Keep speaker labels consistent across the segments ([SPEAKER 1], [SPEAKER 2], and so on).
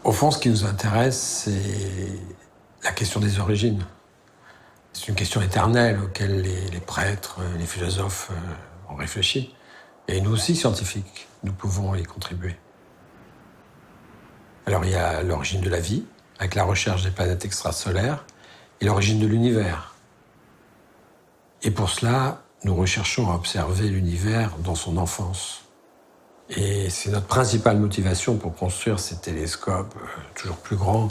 [SPEAKER 1] Au fond, ce qui nous intéresse, c'est la question des origines. C'est une question éternelle auquel les prêtres, les philosophes ont réfléchi. Et nous aussi, scientifiques, nous pouvons y contribuer. Alors il y a l'origine de la vie, avec la recherche des planètes extrasolaires, et l'origine de l'univers. Et pour cela, nous recherchons à observer l'univers dans son enfance. Et c'est notre principale motivation pour construire ces télescopes toujours plus grands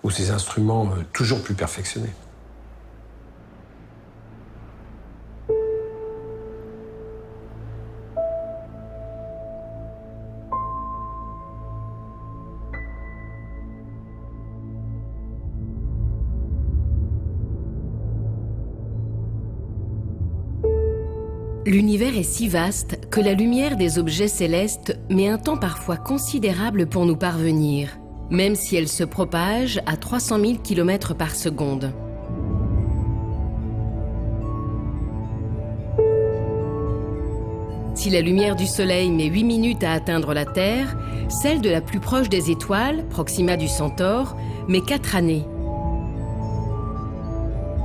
[SPEAKER 1] ou ces instruments toujours plus perfectionnés.
[SPEAKER 2] L'univers est si vaste que la lumière des objets célestes met un temps parfois considérable pour nous parvenir, même si elle se propage à 300 000 km par seconde. Si la lumière du Soleil met 8 minutes à atteindre la Terre, celle de la plus proche des étoiles, Proxima du Centaure, met 4 années.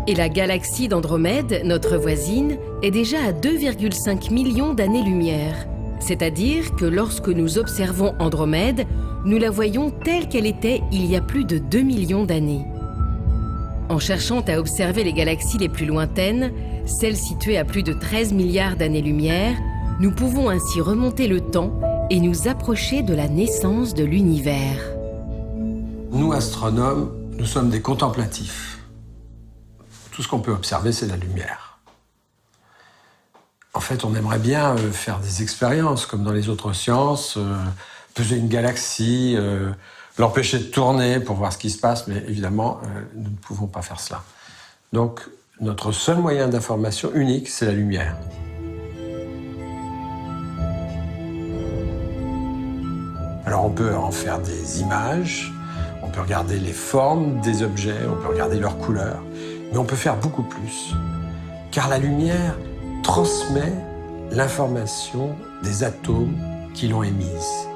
[SPEAKER 2] Et la galaxie d'Andromède, notre voisine, est déjà à 2,5 millions d'années-lumière. C'est-à-dire que lorsque nous observons Andromède, nous la voyons telle qu'elle était il y a plus de 2 millions d'années. En cherchant à observer les galaxies les plus lointaines, celles situées à plus de 13 milliards d'années-lumière, nous pouvons ainsi remonter le temps et nous approcher de la naissance de l'univers.
[SPEAKER 1] Nous, astronomes, nous sommes des contemplatifs. Tout ce qu'on peut observer, c'est la lumière. En fait, on aimerait bien faire des expériences, comme dans les autres sciences, peser une galaxie, l'empêcher de tourner pour voir ce qui se passe, mais évidemment, nous ne pouvons pas faire cela. Donc, notre seul moyen d'information unique, c'est la lumière. Alors, on peut en faire des images, on peut regarder les formes des objets, on peut regarder leurs couleurs, mais on peut faire beaucoup plus, car la lumière transmet l'information des atomes qui l'ont émise.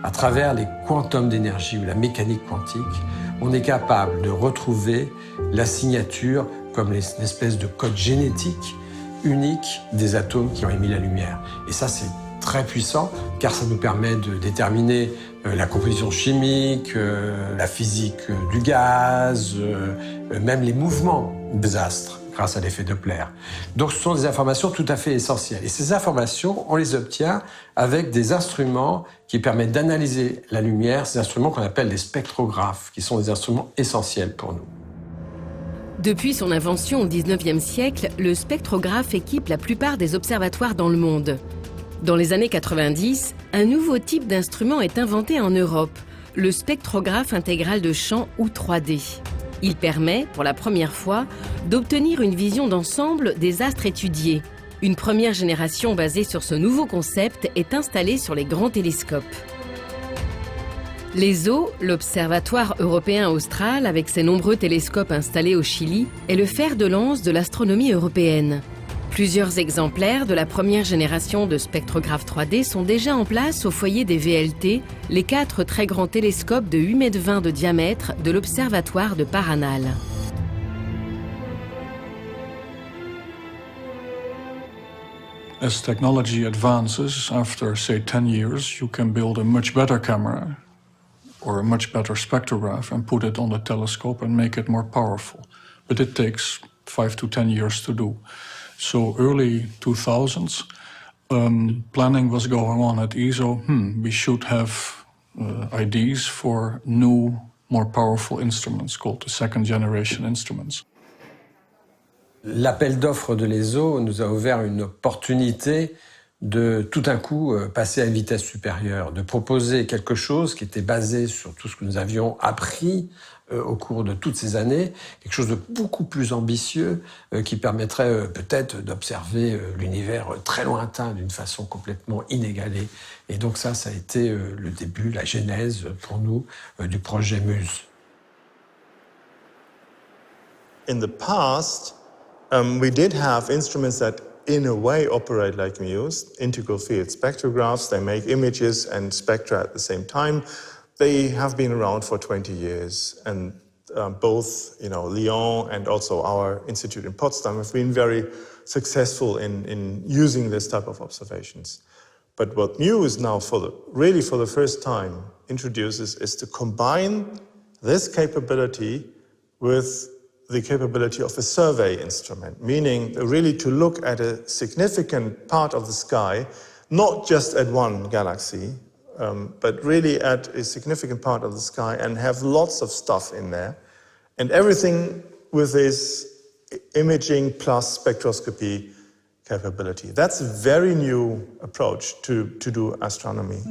[SPEAKER 1] À travers les quantums d'énergie ou la mécanique quantique, on est capable de retrouver la signature comme une espèce de code génétique unique des atomes qui ont émis la lumière. Et ça, c'est très puissant, car ça nous permet de déterminer la composition chimique, la physique du gaz, même les mouvements des astres, grâce à l'effet Doppler. Donc ce sont des informations tout à fait essentielles. Et ces informations, on les obtient avec des instruments qui permettent d'analyser la lumière, ces instruments qu'on appelle les spectrographes, qui sont des instruments essentiels pour nous.
[SPEAKER 2] Depuis son invention au XIXe siècle, le spectrographe équipe la plupart des observatoires dans le monde. Dans les années 90, un nouveau type d'instrument est inventé en Europe, le spectrographe intégral de champ ou 3D. Il permet, pour la première fois, d'obtenir une vision d'ensemble des astres étudiés. Une première génération basée sur ce nouveau concept est installée sur les grands télescopes. L'ESO, l'Observatoire européen austral, avec ses nombreux télescopes installés au Chili, est le fer de lance de l'astronomie européenne. Plusieurs exemplaires de la première génération de spectrographes 3D sont déjà en place au foyer des VLT, les 4 très grands télescopes de 8,20 m de diamètre de l'Observatoire de Paranal.
[SPEAKER 3] As technology advances, after say 10 years, you can build a much better camera or a much better spectrograph and put it on the telescope and make it more powerful. But it takes 5 to 10 years to do. So early 2000s, planning was going on at ESO. We should have ideas for new, more powerful instruments called the second generation instruments.
[SPEAKER 1] L'appel d'offres de l'ESO nous a ouvert une opportunité de tout d'un coup passer à une vitesse supérieure, de proposer quelque chose qui était basé sur tout ce que nous avions appris au cours de toutes ces années, quelque chose de beaucoup plus ambitieux qui permettrait peut-être d'observer l'univers très lointain d'une façon complètement inégalée. Et donc ça a été le début, la genèse pour nous du projet MUSE.
[SPEAKER 4] In the past, we did have instruments that in a way operate like MUSE, integral field spectrographs. They make images and spectra at the same time. they have been around for 20 years, and both, Lyon and also our institute in Potsdam have been very successful in using this type of observations. But what Muse now, for the first time, introduces is to combine this capability with the capability of a survey instrument, meaning really to look at a significant part of the sky, not just at one galaxy, but really at a significant part of the sky and have lots of stuff in there. And everything with this imaging plus spectroscopy capability. That's a very new approach to do astronomy.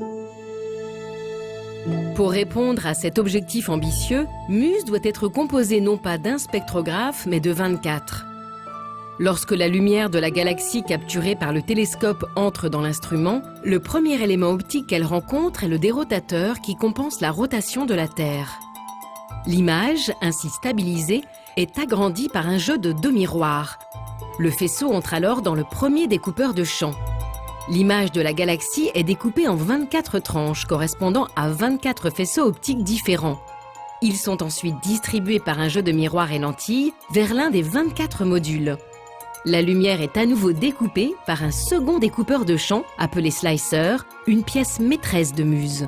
[SPEAKER 2] Pour répondre à cet objectif ambitieux, MUSE doit être composé non pas d'un spectrographe, mais de 24. Lorsque la lumière de la galaxie capturée par le télescope entre dans l'instrument, le premier élément optique qu'elle rencontre est le dérotateur qui compense la rotation de la Terre. L'image, ainsi stabilisée, est agrandie par un jeu de deux miroirs. Le faisceau entre alors dans le premier découpeur de champ. L'image de la galaxie est découpée en 24 tranches, correspondant à 24 faisceaux optiques différents. Ils sont ensuite distribués par un jeu de miroirs et lentilles vers l'un des 24 modules. La lumière est à nouveau découpée par un second découpeur de champ, appelé slicer, une pièce maîtresse de MUSE.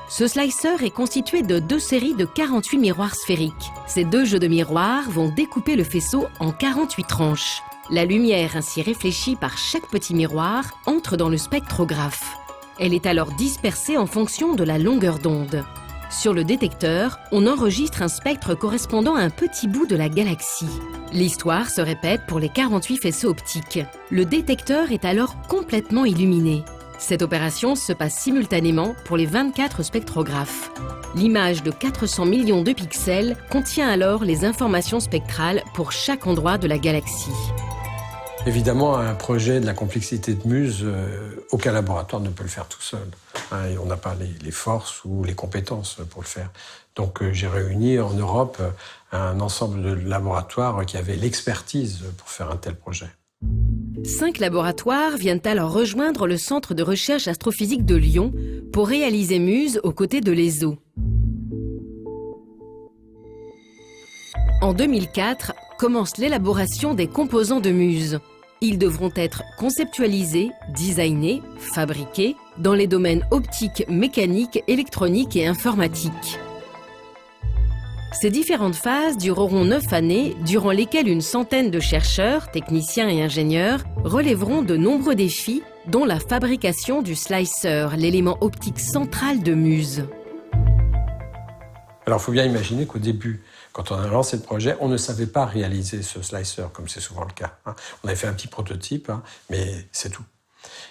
[SPEAKER 2] Ce slicer est constitué de deux séries de 48 miroirs sphériques. Ces deux jeux de miroirs vont découper le faisceau en 48 tranches. La lumière ainsi réfléchie par chaque petit miroir entre dans le spectrographe. Elle est alors dispersée en fonction de la longueur d'onde. Sur le détecteur, on enregistre un spectre correspondant à un petit bout de la galaxie. L'histoire se répète pour les 48 faisceaux optiques. Le détecteur est alors complètement illuminé. Cette opération se passe simultanément pour les 24 spectrographes. L'image de 400 millions de pixels contient alors les informations spectrales pour chaque endroit de la galaxie.
[SPEAKER 1] Évidemment, un projet de la complexité de MUSE, aucun laboratoire ne peut le faire tout seul. Et on n'a pas les forces ou les compétences pour le faire. Donc j'ai réuni en Europe un ensemble de laboratoires qui avaient l'expertise pour faire un tel projet.
[SPEAKER 2] 5 laboratoires viennent alors rejoindre le Centre de recherche astrophysique de Lyon pour réaliser MUSE aux côtés de l'ESO. En 2004, commence l'élaboration des composants de MUSE. Ils devront être conceptualisés, designés, fabriqués dans les domaines optique, mécanique, électronique et informatique. Ces différentes phases dureront 9 années, durant lesquelles une centaine de chercheurs, techniciens et ingénieurs relèveront de nombreux défis, dont la fabrication du slicer, l'élément optique central de MUSE.
[SPEAKER 1] Alors il faut bien imaginer qu'au début, quand on a lancé le projet, on ne savait pas réaliser ce slicer, comme c'est souvent le cas. On avait fait un petit prototype, mais c'est tout.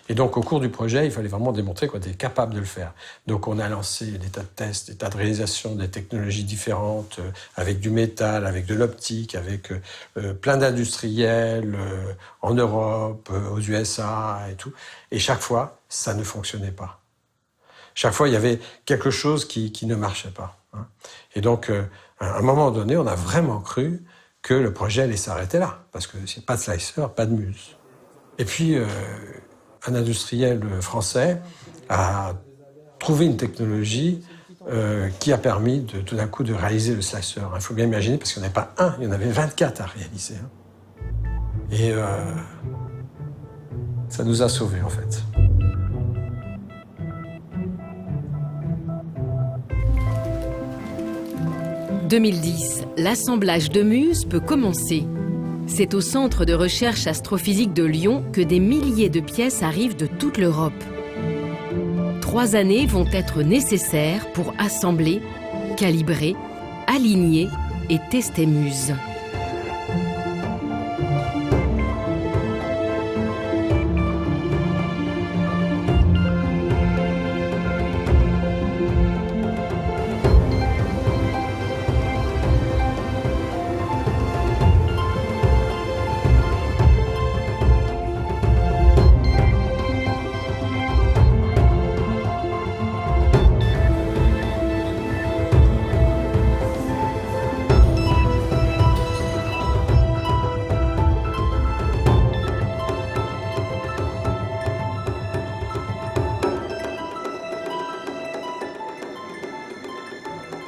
[SPEAKER 1] Et donc, au cours du projet, il fallait vraiment démontrer qu'on était capable de le faire. Donc, on a lancé des tas de tests, des tas de réalisations, des technologies différentes, avec du métal, avec de l'optique, avec plein d'industriels en Europe, aux USA et tout. Et chaque fois, ça ne fonctionnait pas. Chaque fois, il y avait quelque chose qui ne marchait pas. Et donc, à un moment donné, on a vraiment cru que le projet allait s'arrêter là, parce que c'est pas de slicer, pas de MUSE. Et puis, un industriel français a trouvé une technologie qui a permis tout d'un coup de réaliser le slicer. Il faut bien imaginer, parce qu'il n'y en avait pas un, il y en avait 24 à réaliser. Et ça nous a sauvés, en fait.
[SPEAKER 2] En 2010, l'assemblage de MUSE peut commencer. C'est au Centre de recherche astrophysique de Lyon que des milliers de pièces arrivent de toute l'Europe. 3 années vont être nécessaires pour assembler, calibrer, aligner et tester MUSE.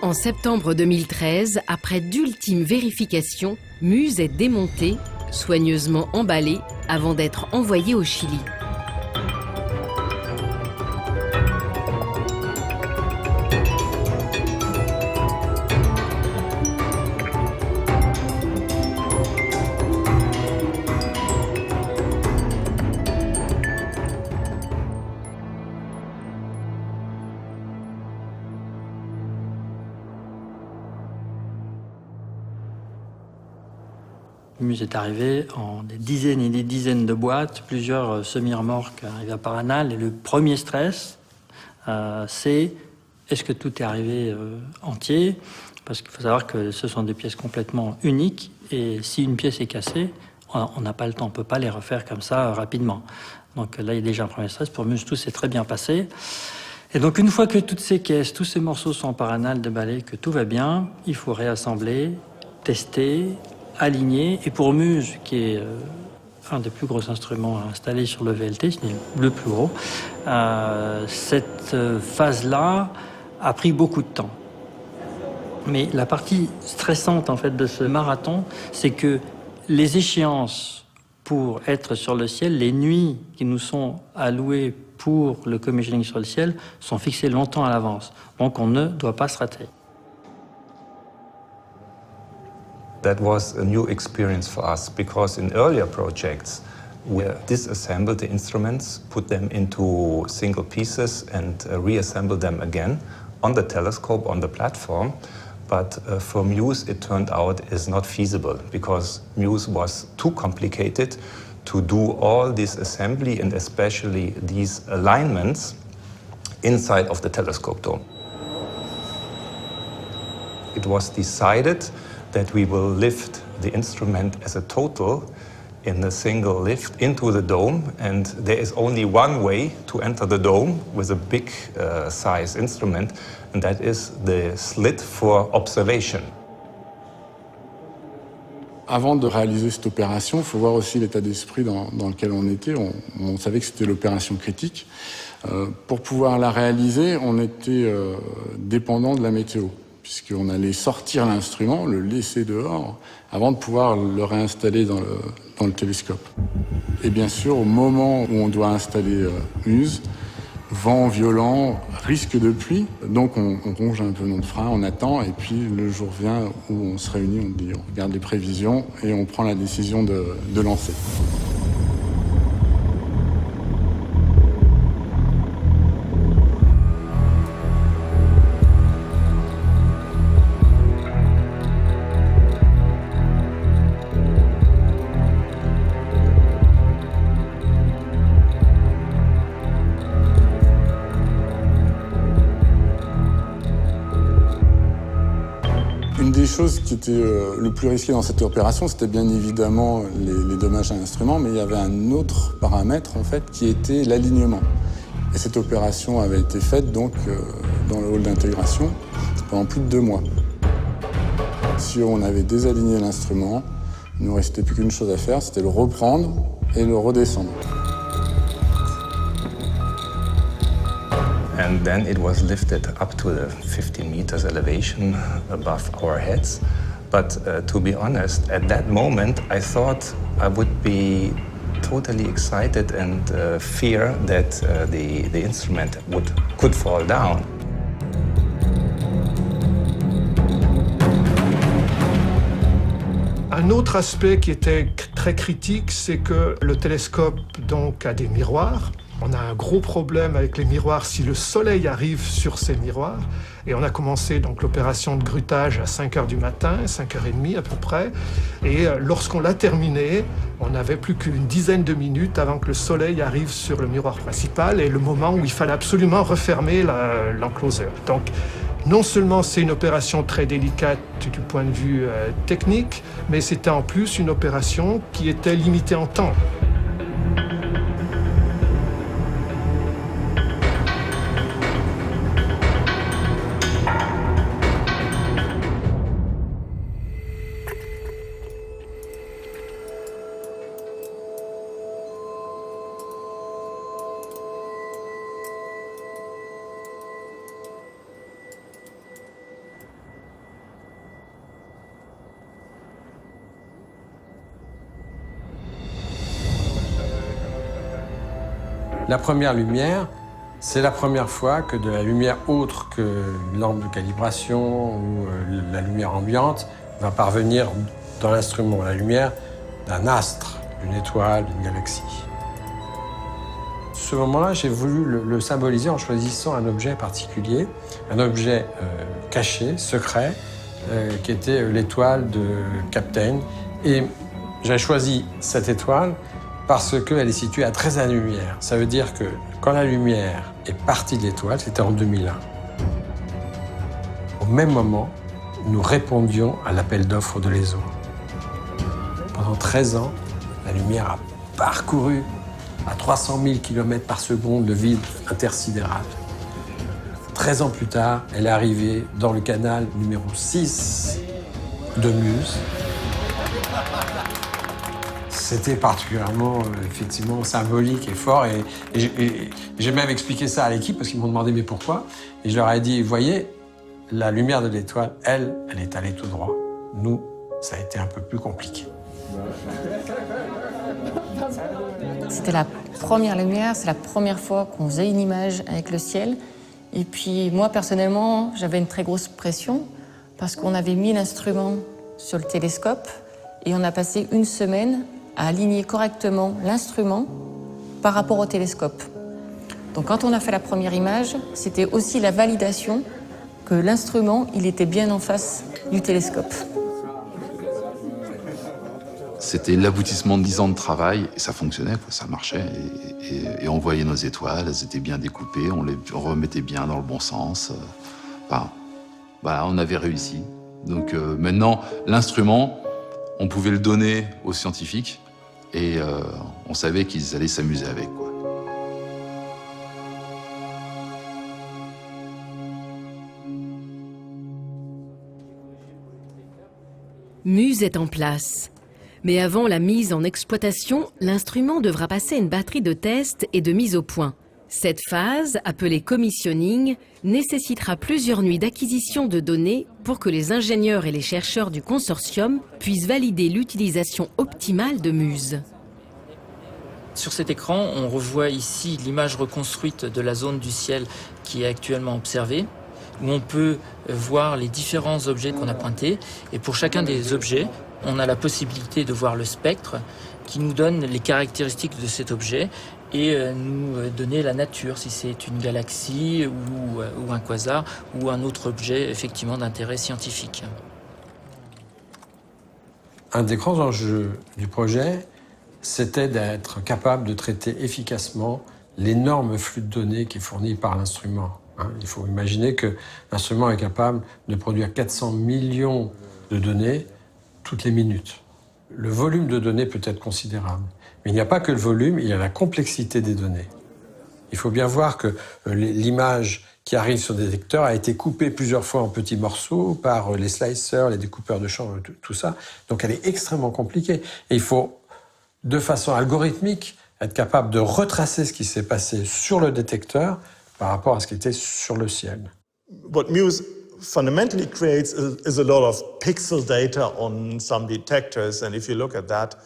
[SPEAKER 2] En septembre 2013, après d'ultimes vérifications, Muse est démontée, soigneusement emballée, avant d'être envoyée au Chili.
[SPEAKER 5] Muse est arrivé en des dizaines et des dizaines de boîtes, plusieurs semi-remorques arrivées à Paranal. Et le premier stress, c'est est-ce que tout est arrivé entier? Parce qu'il faut savoir que ce sont des pièces complètement uniques. Et si une pièce est cassée, on n'a pas le temps, on ne peut pas les refaire comme ça rapidement. Donc là, il y a déjà un premier stress. Pour Muse, tout s'est très bien passé. Et donc une fois que toutes ces caisses, tous ces morceaux sont en Paranal déballés, que tout va bien, il faut réassembler, tester, aligné. Et pour Muse, qui est un des plus gros instruments installés sur le VLT, c'est le plus gros, cette phase-là a pris beaucoup de temps. Mais la partie stressante en fait de ce marathon, c'est que les échéances pour être sur le ciel, les nuits qui nous sont allouées pour le commissioning sur le ciel, sont fixées longtemps à l'avance. Donc on ne doit pas se rater.
[SPEAKER 6] That was a new experience for us because in earlier projects we disassembled the instruments, put them into single pieces and reassembled them again on the telescope, on the platform. But for Muse it turned out is not feasible because Muse was too complicated to do all this assembly and especially these alignments inside of the telescope dome. It was decided that we will lift the instrument as a total in a single lift into the dome, and there is only one way to enter the dome with a big size instrument, and that is the slit for observation.
[SPEAKER 7] Avant de réaliser cette opération, il faut voir aussi l'état d'esprit dans lequel on était. On savait que c'était l'opération critique. Pour pouvoir la réaliser, on était dépendant de la météo, puisqu'on allait sortir l'instrument, le laisser dehors, avant de pouvoir le réinstaller dans le télescope. Et bien sûr, au moment où on doit installer Muse, vent violent, risque de pluie, donc on ronge un peu notre frein, on attend, et puis le jour vient où on se réunit, on regarde les prévisions, et on prend la décision de lancer. Une des choses qui était le plus risqué dans cette opération, c'était bien évidemment les dommages à l'instrument, mais il y avait un autre paramètre en fait qui était l'alignement. Et cette opération avait été faite donc dans le hall d'intégration pendant plus de 2 mois. Si on avait désaligné l'instrument, il ne nous restait plus qu'une chose à faire, c'était le reprendre et le redescendre.
[SPEAKER 6] And then it was lifted up to the 15 meters elevation above our heads. But to be honest, at that moment, I thought I would be totally excited and fear that the instrument could fall down.
[SPEAKER 8] Un autre aspect qui était très critique, c'est que le télescope donc a des miroirs. On a un gros problème avec les miroirs si le soleil arrive sur ces miroirs. Et on a commencé donc l'opération de grutage à 5h du matin, 5h30 à peu près. Et lorsqu'on l'a terminé, on n'avait plus qu'une dizaine de minutes avant que le soleil arrive sur le miroir principal et le moment où il fallait absolument refermer l'enclosure. Donc, non seulement c'est une opération très délicate du point de vue technique, mais c'était en plus une opération qui était limitée en temps.
[SPEAKER 1] La première lumière, c'est la première fois que de la lumière autre que une lampe de calibration ou la lumière ambiante va parvenir dans l'instrument. La lumière d'un astre, d'une étoile, d'une galaxie. Ce moment-là, j'ai voulu le symboliser en choisissant un objet particulier, un objet caché, secret, qui était l'étoile de Captain. Et j'ai choisi cette étoile parce qu'elle est située à 13 années-lumière. Ça veut dire que quand la lumière est partie de l'étoile, c'était en 2001. Au même moment, nous répondions à l'appel d'offres de l'ESO. Pendant 13 ans, la lumière a parcouru à 300 000 km par seconde le vide intersidéral. 13 ans plus tard, elle est arrivée dans le canal numéro 6 de Muse. C'était particulièrement, effectivement, symbolique et fort. Et j'ai même expliqué ça à l'équipe parce qu'ils m'ont demandé mais pourquoi. Et je leur ai dit, vous voyez, la lumière de l'étoile, elle est allée tout droit. Nous, ça a été un peu plus compliqué.
[SPEAKER 9] C'était la première lumière, c'est la première fois qu'on faisait une image avec le ciel. Et puis moi, personnellement, j'avais une très grosse pression parce qu'on avait mis l'instrument sur le télescope et on a passé une semaine à aligner correctement l'instrument par rapport au télescope. Donc quand on a fait la première image, c'était aussi la validation que l'instrument, il était bien en face du télescope.
[SPEAKER 10] C'était l'aboutissement de 10 ans de travail, et ça fonctionnait, ça marchait, et on voyait nos étoiles, elles étaient bien découpées, on les remettait bien dans le bon sens. Enfin, voilà, on avait réussi. Donc maintenant, l'instrument, on pouvait le donner aux scientifiques, et on savait qu'ils allaient s'amuser avec, quoi.
[SPEAKER 2] Muse est en place. Mais avant la mise en exploitation, l'instrument devra passer une batterie de tests et de mise au point. Cette phase, appelée commissioning, nécessitera plusieurs nuits d'acquisition de données pour que les ingénieurs et les chercheurs du consortium puissent valider l'utilisation optimale de Muse.
[SPEAKER 5] Sur cet écran, on revoit ici l'image reconstruite de la zone du ciel qui est actuellement observée, où on peut voir les différents objets qu'on a pointés. Et pour chacun des objets, on a la possibilité de voir le spectre qui nous donne les caractéristiques de cet objet et nous donner la nature, si c'est une galaxie ou un quasar ou un autre objet effectivement d'intérêt scientifique.
[SPEAKER 1] Un des grands enjeux du projet, c'était d'être capable de traiter efficacement l'énorme flux de données qui est fourni par l'instrument. Il faut imaginer que l'instrument est capable de produire 400 millions de données toutes les minutes. Le volume de données peut être considérable. Mais il n'y a pas que le volume, il y a la complexité des données. Il faut bien voir que l'image qui arrive sur des détecteurs a été coupée plusieurs fois en petits morceaux par les slicers, les découpeurs de champs, tout ça. Donc elle est extrêmement compliquée. Et il faut, de façon algorithmique, être capable de retracer ce qui s'est passé sur le détecteur par rapport à ce qui était sur le ciel.
[SPEAKER 4] What Muse fundamentally creates is a lot of pixel data on some detectors, and if you look at that,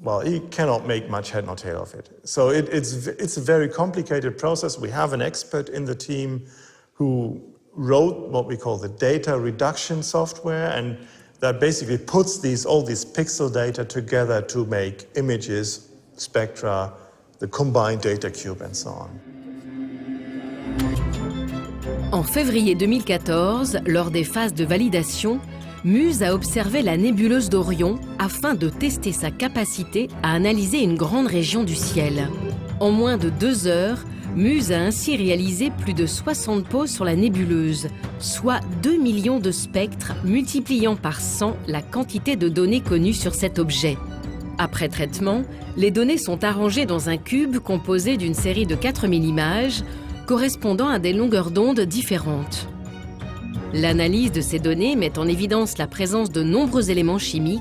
[SPEAKER 4] well, you cannot make much head nor tail of it. So it's a very complicated process. We have an expert in the team who wrote what we call the data reduction software, and that basically puts all these pixel data together to make images, spectra, the combined data cube, and so on.
[SPEAKER 2] En février 2014, lors des phases de validation, Muse a observé la nébuleuse d'Orion afin de tester sa capacité à analyser une grande région du ciel. En moins de 2 heures, Muse a ainsi réalisé plus de 60 poses sur la nébuleuse, soit 2 millions de spectres multipliant par 100 la quantité de données connues sur cet objet. Après traitement, les données sont arrangées dans un cube composé d'une série de 4000 images, correspondant à des longueurs d'onde différentes. L'analyse de ces données met en évidence la présence de nombreux éléments chimiques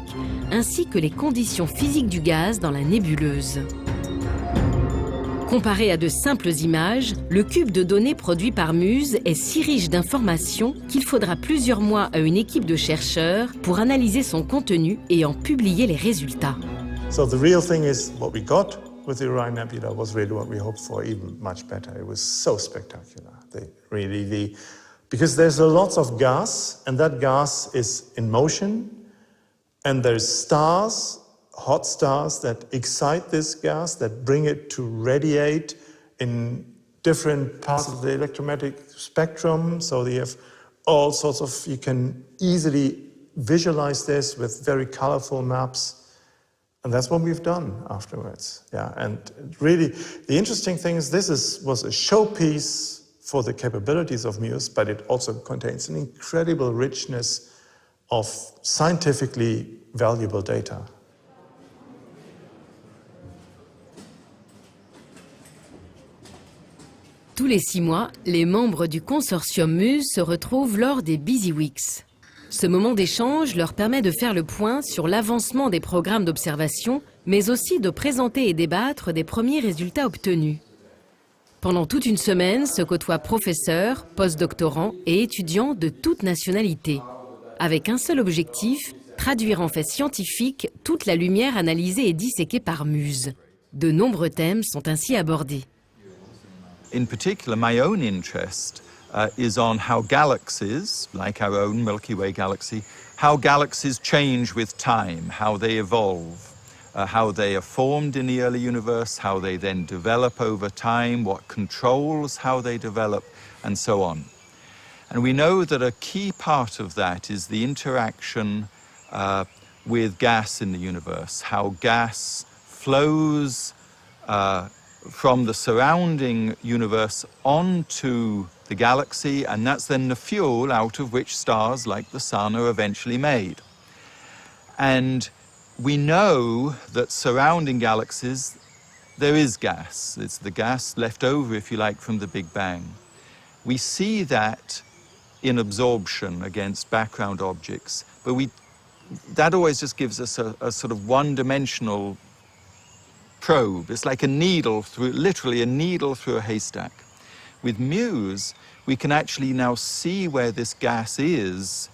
[SPEAKER 2] ainsi que les conditions physiques du gaz dans la nébuleuse. Comparé à de simples images, le cube de données produit par Muse est si riche d'informations qu'il faudra plusieurs mois à une équipe de chercheurs pour analyser son contenu et en publier les résultats.
[SPEAKER 4] So the real thing is what we got with the Orion Nebula was really what we hoped for, even much better. It was so spectacular. Because there's lots of gas, and that gas is in motion, and there's stars, hot stars that excite this gas, that bring it to radiate in different parts of the electromagnetic spectrum. So they have all sorts of, you can easily visualize this with very colorful maps. And that's what we've done afterwards. Yeah, and really, the interesting thing is was a showpiece for the capabilities of Muse, but it also contains an incredible richness of scientifically valuable data.
[SPEAKER 2] Tous les 6 mois, les membres du consortium Muse se retrouvent lors des Busy Weeks. Ce moment d'échange leur permet de faire le point sur l'avancement des programmes d'observation, mais aussi de présenter et débattre des premiers résultats obtenus. Pendant toute une semaine se côtoient professeurs, postdoctorants et étudiants de toutes nationalités, avec un seul objectif, traduire en faits scientifiques toute la lumière analysée et disséquée par Muse. De nombreux thèmes sont ainsi abordés.
[SPEAKER 11] In particular, my own interest is on how galaxies, like our own Milky Way galaxy, how galaxies change with time, how they evolve, how they are formed in the early universe, how they then develop over time, what controls how they develop, and so on. And we know that a key part of that is the interaction with gas in the universe, how gas flows from the surrounding universe onto the galaxy, and that's then the fuel out of which stars like the Sun are eventually made. And we know that surrounding galaxies, there is gas. It's the gas left over, if you like, from the Big Bang. We see that in absorption against background objects, but that always just gives us a sort of one-dimensional probe. It's like a needle through, literally a needle through a haystack. With Muse, we can actually now see where this gas is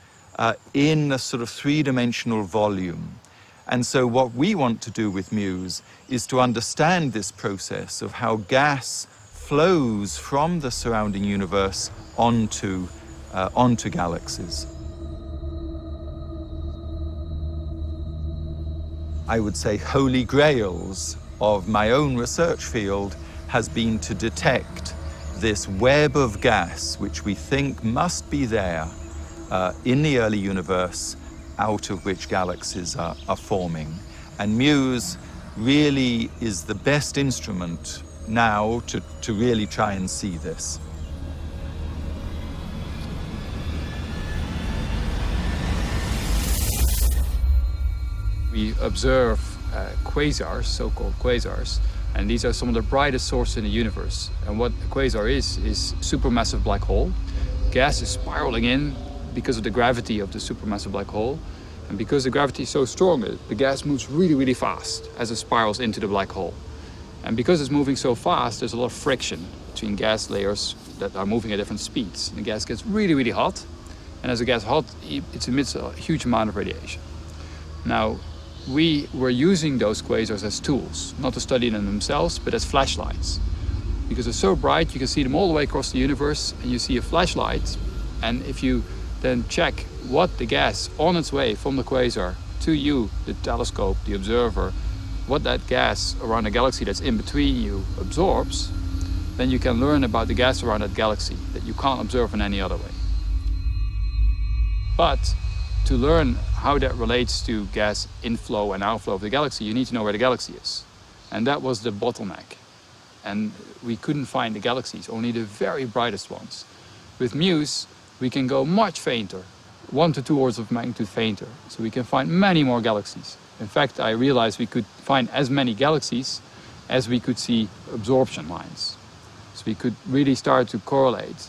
[SPEAKER 11] in a sort of three-dimensional volume. And so what we want to do with Muse is to understand this process of how gas flows from the surrounding universe onto galaxies. I would say holy grails of my own research field has been to detect this web of gas which we think must be there in the early universe, out of which galaxies are forming. And Muse really is the best instrument now to really try and see this.
[SPEAKER 12] We observe quasars, so-called quasars, and these are some of the brightest sources in the universe. And what a quasar is supermassive black hole. Gas is spiraling in because of the gravity of the supermassive black hole. And because the gravity is so strong, the gas moves really, really fast as it spirals into the black hole. And because it's moving so fast, there's a lot of friction between gas layers that are moving at different speeds. And the gas gets really, really hot. And as it gets hot, it emits a huge amount of radiation. Now, we were using those quasars as tools, not to study them themselves, but as flashlights. Because they're so bright, you can see them all the way across the universe, and you see a flashlight, and if you then check what the gas on its way from the quasar to you, the telescope, the observer, what that gas around a galaxy that's in between you absorbs, then you can learn about the gas around that galaxy that you can't observe in any other way. But to learn how that relates to gas inflow and outflow of the galaxy, you need to know where the galaxy is. And that was the bottleneck. And we couldn't find the galaxies, only the very brightest ones. With Muse, we can go much fainter, 1 to 2 orders of magnitude fainter. So we can find many more galaxies. In fact, I realized we could find as many galaxies as we could see absorption lines. So we could really start to correlate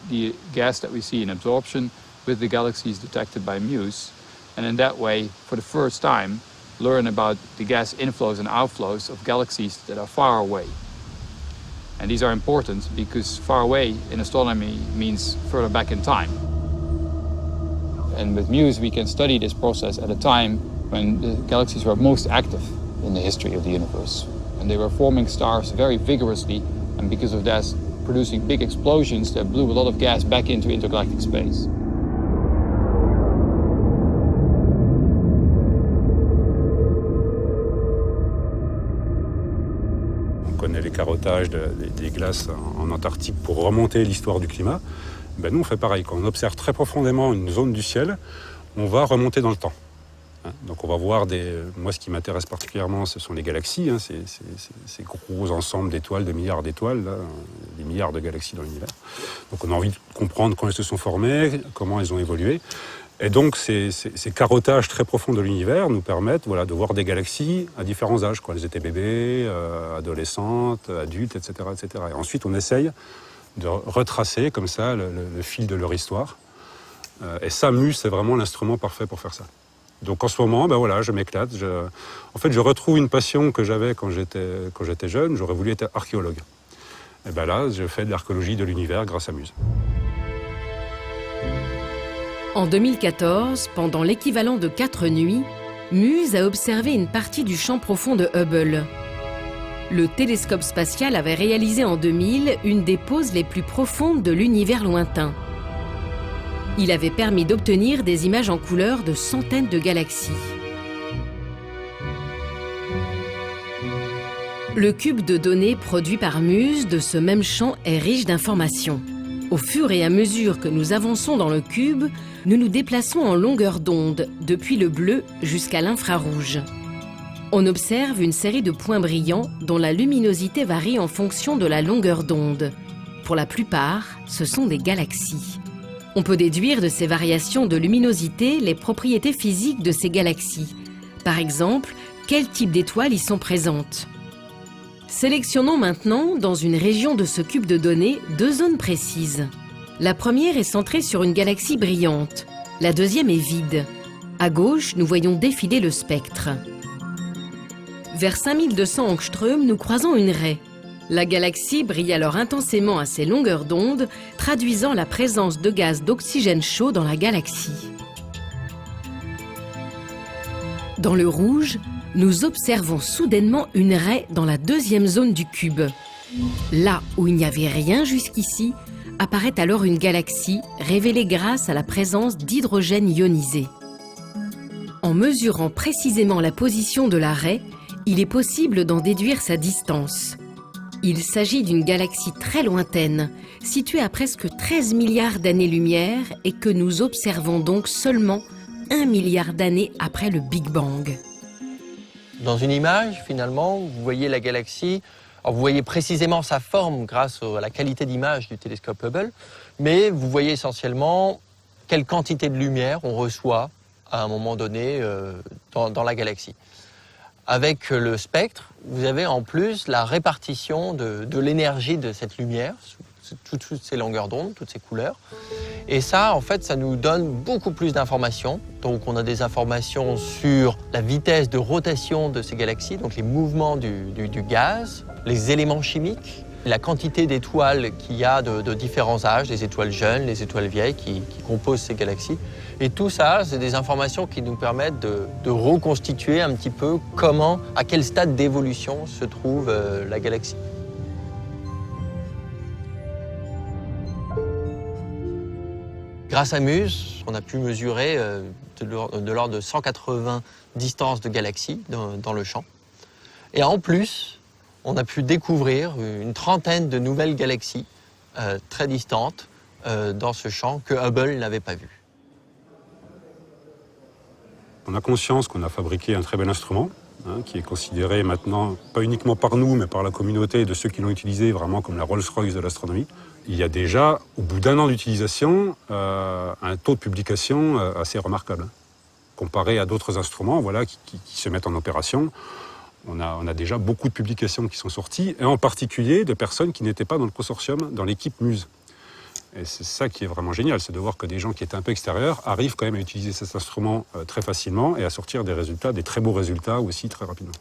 [SPEAKER 12] the gas that we see in absorption with the galaxies detected by Muse, and in that way, for the first time, learn about the gas inflows and outflows of galaxies that are far away. And these are important because far away in astronomy means further back in time. And with Muse, we can study this process at a time when the galaxies were most active in the history of the universe. And they were forming stars very vigorously, and because of that, producing big explosions that blew a lot of gas back into intergalactic space.
[SPEAKER 13] On connaît les carottages des glaces en Antarctique pour remonter l'histoire du climat. Ben nous, on fait pareil. Quand on observe très profondément une zone du ciel, on va remonter dans le temps. Donc on va voir moi, ce qui m'intéresse particulièrement, ce sont les galaxies, ces gros ensembles d'étoiles, de milliards d'étoiles, des milliards de galaxies dans l'univers. Donc on a envie de comprendre quand elles se sont formées, comment elles ont évolué. Et donc ces carottages très profonds de l'univers nous permettent de voir des galaxies à différents âges, quand elles étaient bébés, adolescentes, adultes, etc., etc. Et ensuite on essaye de retracer comme ça le fil de leur histoire. Et ça, MUSE, c'est vraiment l'instrument parfait pour faire ça. Donc en ce moment, je m'éclate. En fait, je retrouve une passion que j'avais quand j'étais jeune. J'aurais voulu être archéologue. Et là, je fais de l'archéologie de l'univers grâce à MUSE.
[SPEAKER 2] En 2014, pendant l'équivalent de 4 nuits, MUSE a observé une partie du champ profond de Hubble. Le télescope spatial avait réalisé en 2000 une des poses les plus profondes de l'univers lointain. Il avait permis d'obtenir des images en couleur de centaines de galaxies. Le cube de données produit par MUSE de ce même champ est riche d'informations. Au fur et à mesure que nous avançons dans le cube, nous nous déplaçons en longueur d'onde, depuis le bleu jusqu'à l'infrarouge. On observe une série de points brillants dont la luminosité varie en fonction de la longueur d'onde. Pour la plupart, ce sont des galaxies. On peut déduire de ces variations de luminosité les propriétés physiques de ces galaxies. Par exemple, quel type d'étoiles y sont présentes. Sélectionnons maintenant, dans une région de ce cube de données, 2 zones précises. La première est centrée sur une galaxie brillante. La deuxième est vide. À gauche, nous voyons défiler le spectre. Vers 5200 angstroms, nous croisons une raie. La galaxie brille alors intensément à ces longueurs d'onde, traduisant la présence de gaz d'oxygène chaud dans la galaxie. Dans le rouge, nous observons soudainement une raie dans la deuxième zone du cube. Là où il n'y avait rien jusqu'ici, apparaît alors une galaxie révélée grâce à la présence d'hydrogène ionisé. En mesurant précisément la position de la raie, il est possible d'en déduire sa distance. Il s'agit d'une galaxie très lointaine, située à presque 13 milliards d'années-lumière et que nous observons donc seulement 1 milliard d'années après le Big Bang.
[SPEAKER 5] Dans une image, finalement, vous voyez la galaxie, alors vous voyez précisément sa forme grâce à la qualité d'image du télescope Hubble, mais vous voyez essentiellement quelle quantité de lumière on reçoit à un moment donné dans la galaxie. Avec le spectre, vous avez en plus la répartition de l'énergie de cette lumière, toutes ces longueurs d'onde, toutes ces couleurs. Et ça, en fait, ça nous donne beaucoup plus d'informations. Donc on a des informations sur la vitesse de rotation de ces galaxies, donc les mouvements du gaz, les éléments chimiques, la quantité d'étoiles qu'il y a de différents âges, les étoiles jeunes, les étoiles vieilles qui composent ces galaxies. Et tout ça, c'est des informations qui nous permettent de reconstituer un petit peu comment, à quel stade d'évolution se trouve la galaxie. Grâce à MUSE, on a pu mesurer de l'ordre de 180 distances de galaxies dans le champ. Et en plus, on a pu découvrir une trentaine de nouvelles galaxies très distantes dans ce champ que Hubble n'avait pas vues.
[SPEAKER 13] On a conscience qu'on a fabriqué un très bel instrument, qui est considéré maintenant, pas uniquement par nous, mais par la communauté de ceux qui l'ont utilisé vraiment comme la Rolls-Royce de l'astronomie. Il y a déjà, au bout d'1 an d'utilisation, un taux de publication assez remarquable. Comparé à d'autres instruments qui se mettent en opération, on a déjà beaucoup de publications qui sont sorties, et en particulier de personnes qui n'étaient pas dans le consortium, dans l'équipe MUSE. Et c'est ça qui est vraiment génial, c'est de voir que des gens qui étaient un peu extérieurs arrivent quand même à utiliser cet instrument très facilement et à sortir des résultats, des très beaux résultats aussi très rapidement.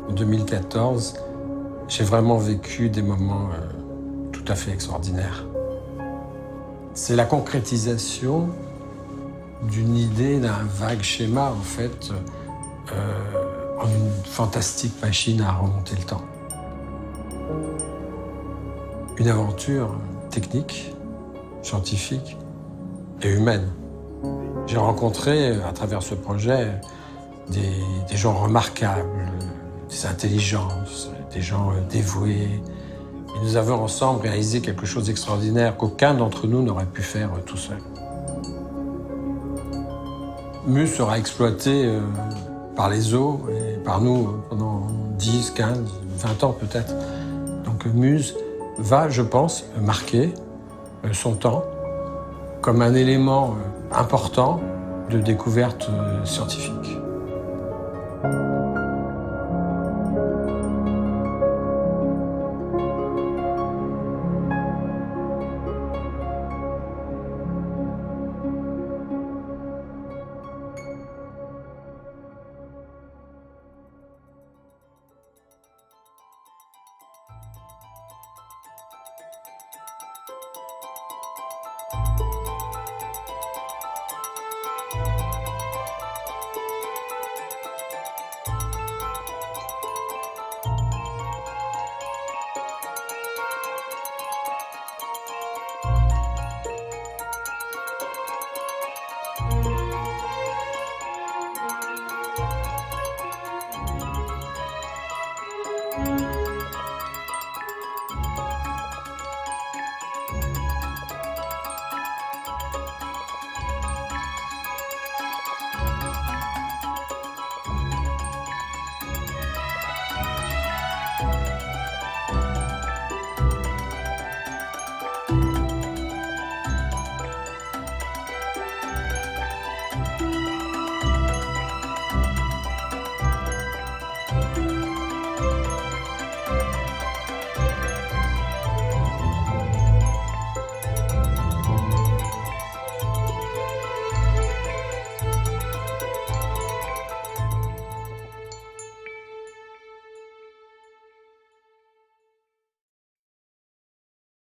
[SPEAKER 1] En 2014, j'ai vraiment vécu des moments tout à fait extraordinaires. C'est la concrétisation d'une idée, d'un vague schéma, en fait, en une fantastique machine à remonter le temps. Une aventure technique, scientifique et humaine. J'ai rencontré, à travers ce projet, des gens remarquables, des intelligences, des gens dévoués. Et nous avons ensemble réalisé quelque chose d'extraordinaire qu'aucun d'entre nous n'aurait pu faire tout seul. Muse sera exploité par les eaux et par nous pendant 10, 15, 20 ans peut-être. Donc Muse va, je pense, marquer son temps comme un élément important de découverte scientifique.